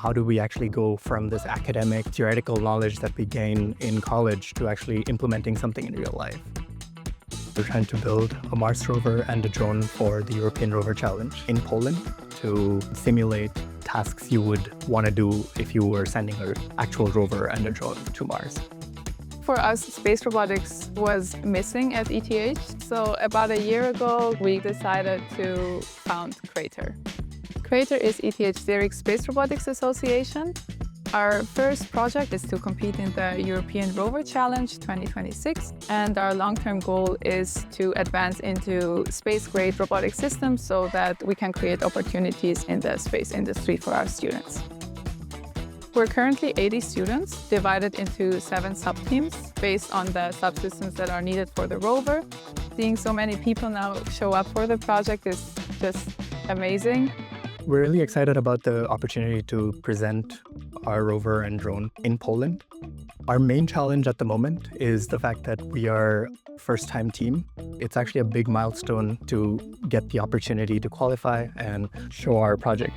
how do we actually go from this academic, theoretical knowledge that we gain in college to actually implementing something in real life. We're trying to build a Mars rover and a drone for the European Rover Challenge in Poland to simulate tasks you would want to do if you were sending an actual rover and a drone to Mars. For us, space robotics was missing at ETH, so about a year ago, we decided to found Crater. Crater is ETH Zurich's Space Robotics Association. Our first project is to compete in the European Rover Challenge 2026, and our long-term goal is to advance into space-grade robotic systems so that we can create opportunities in the space industry for our students. We're currently 80 students, divided into 7 sub-teams based on the subsystems that are needed for the rover. Seeing so many people now show up for the project is just amazing. We're really excited about the opportunity to present our rover and drone in Poland. Our main challenge at the moment is the fact that we are a first-time team. It's actually a big milestone to get the opportunity to qualify and show our project.